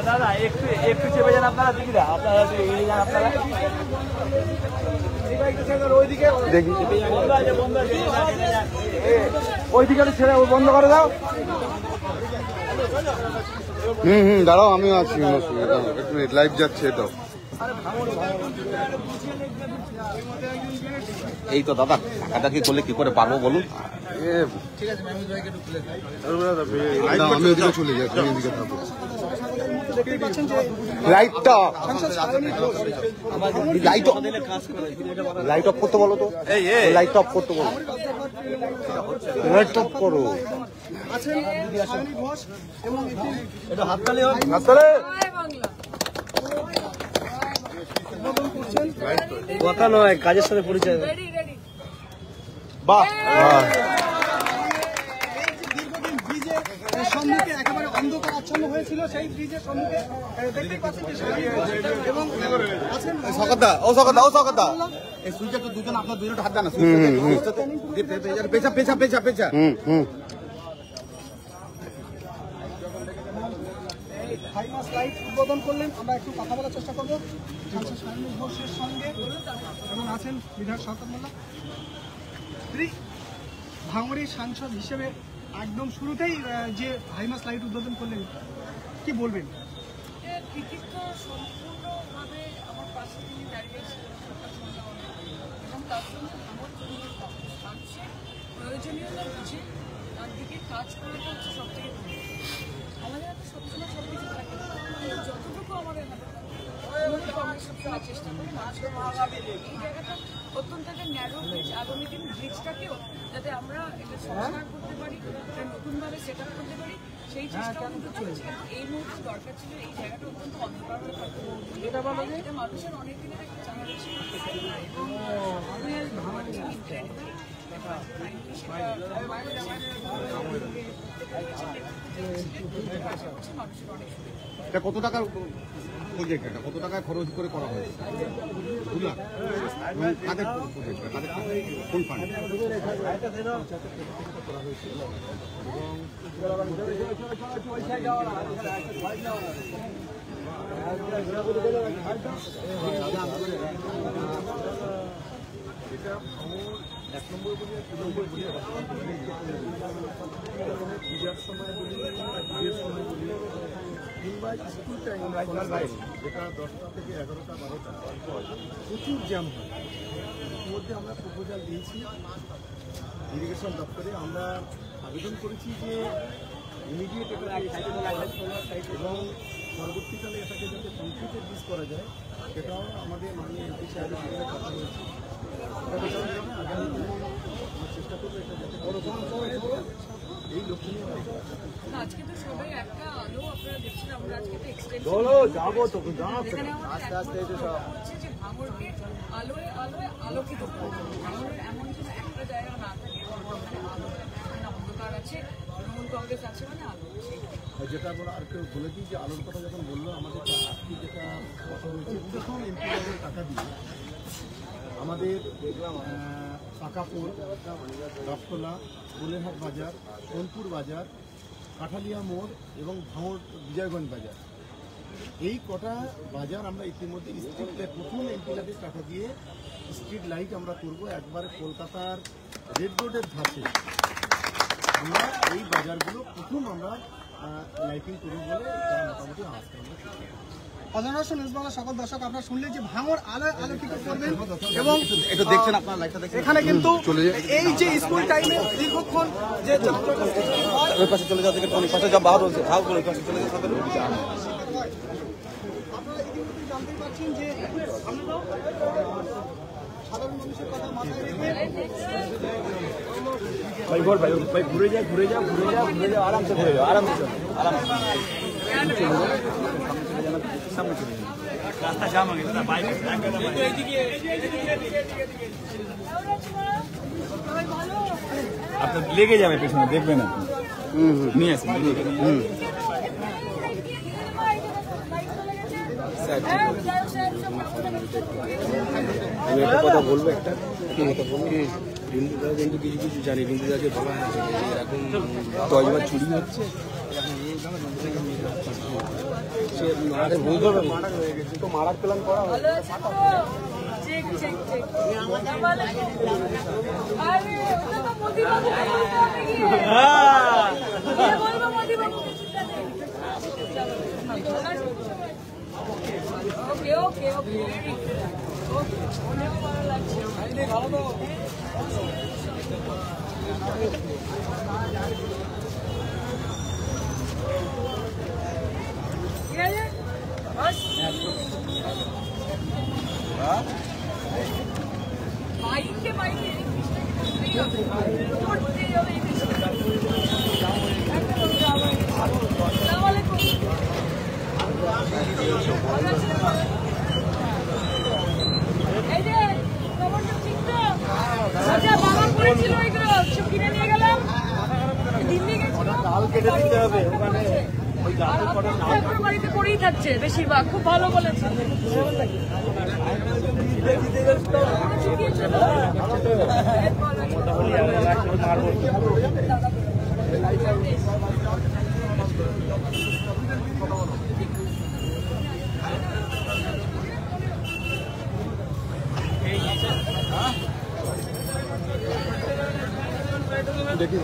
দাদা একটু চেপে যান আপনারা, দেখি না আপনারা এগিয়ে যান আপনারা। দেখি ওইদিকে ছেড়ে বন্ধ করে দাও। দাঁড়াও, আমিও আছি, একটু লাইভ যাচ্ছে এটাও। এই তো দাদা, টাকাটা কি করলে কি করে পারবো বলুন? আমি ওদিকে চলে যাই, তুমি এদিকে থাকো। লাইটটা লাইট অফ করতে বলো তো, লাইট অফ করতে বলো, লাইট অফ করো। কথা নয়, কাজের সাথে পরিচয়। বাহ, সম্মুখে একেবারে অন্ধকার আচ্ছন্ন হয়েছিল, সেই ব্রিজের সম্মুখে দেখতে পাচ্ছেন এই সুইচটা তো দুজন, আপনার দুজন হাত দেন না, পেছা পেছা পেছা পেছা। হাইমাস লাইট উদ্বোধন করলেন। আমরা একটু কথা বলার চেষ্টা করবো সাংসদ শারীন ঘোষের সঙ্গে, এবং আছেন বিধায়ক শওকত মোল্লা। ভাঙড়ির সাংসদ হিসেবে একদম শুরুতেই যে হাইমাস লাইট উদ্বোধন করলেন, কি বলবেন? কৃতিত্ব সম্পূর্ণভাবে আমার পাশে তিনি দাঁড়িয়েছিলেন এবং তার সঙ্গে মানুষের প্রয়োজনীয়তা বুঝে তার দিকে কাজ করাটা হচ্ছে সব থেকে আমাদের হাতে সবসময় সব কিছু থাকে, যতটুকু আমাদের হাতে থাকে আমরা সবসময় চেষ্টা করি মানুষকে এই জায়গাটা অত্যন্ত একটা ন্যারো ব্রিজ, আগামী দিন ব্রিজটাকেও যাতে আমরা এটা সংস্কার করতে পারি, এটা নতুনভাবে সেট আপ করতে পারি, সেই চেষ্টাও কিন্তু চলছে। এই মুহূর্তে দরকার ছিল এই জায়গাটা অত্যন্ত অন্ধকার হয়ে থাকতে, এটা মানুষের অনেক দিনের একটা চাওয়া ছিল এবং এটা কত টাকার প্রজেক্ট, এটা কত টাকায় খরচ করে করা হয়েছে? 2 লাখ। কাদের প্রজেক্ট, কাদের কোন ফান্ড? এটা এক নম্বর বলি, 2 নম্বর বলি, পূজার সময় বলি, বিয়ের সময় বলি, কিংবা স্কুল টাইম, যেটা 10টা থেকে 11টা 12টা প্রচুর জ্যাম হয়। ইতিমধ্যে আমরা প্রপোজাল দিয়েছি ইরিগেশন দপ্তরে, আমরা আবেদন করেছি যে ইমিডিয়েট এবং পরবর্তীকালে এটাকে যাতে কমপ্লিটে ব্রিজ করা যায়, সেটাও আমাদের মাননীয় এমপি সাহেবের সঙ্গে কথা হয়েছে। চেষ্টা করবো এটা যাতে এই লক্ষ্য নিয়ে আজকে তো সবাই একটা আলো আপনারা দেখছেন, আমরা আজকে তো এক্সটেনশন হচ্ছে যে ভাঙড়কে আলোয় আলোয় আলোকিত করবো। ভাঙড়ের এমন যেন একটা জায়গা না থাকে অন্ধকার আছে, তৃণমূল কংগ্রেস আছে মানে আলো। যেটা আমরা আর কেউ বলে দিই যে আলোর কথা যখন বললো, আমাদের আজকে যেটা কথা হয়েছে, প্রথম এমপি টাকা দিয়ে আমাদের পাকাপুর, রক্তলা, গোলেরহাট বাজার, সোনপুর বাজার, কাঠালিয়া মোড় এবং ভাঙড় বিজয়গঞ্জ বাজার, এই কটা বাজার আমরা ইতিমধ্যে স্ট্রিট প্রথম এমপিদের টাকা দিয়ে স্ট্রিট লাইট আমরা করব। একবার কলকাতার রেড রোডের ধারে আমরা এই বাজারগুলো প্রথম আমরা লাইটিং করব বলে তারা মোটামুটি আজকে আমরা অজানাসন নিউজ বাংলা সকল দর্শক, আপনারা শুনলেন যে ভাঙড় আলোয় আলোকিত করবেন এবং এটা দেখছেন আপনারা, লাইটটা দেখছেন এখানে কিন্তু এই যে স্কুল টাইমে দীর্ঘক্ষণ যে ওই পাশে চলে যাও, ওই পাশে যা বাহার হচ্ছে, ভাগ করে ওই পাশে চলে যাও। আপনারা ইতিমধ্যে জানতে পারছেন যে সাধারণ ভাই বল ভাই ভাই ঘুরে যা আরামসে ঘুরে যাও আরামসে সামনে চলে যাও রাস্তা জাম হয়ে গেছে না বাইক আপনার লেগে যাবে পেছনে দেখবেন না নিয়ে আসুন আমি একটা কথা বলবো একটা রিন্টুদা কিন্তু কিছু কিছু জানি রিন্টুদাকে বলা হয়েছে যে এরকম 10 বার চুরি হচ্ছে সে মারার ভুল করবে তো মারার প্ল্যান করা হয় ওকে ভালো তো বাড়িতে পড়েই থাকছে বেশিরভাগ খুব ভালো বলেছে দেখি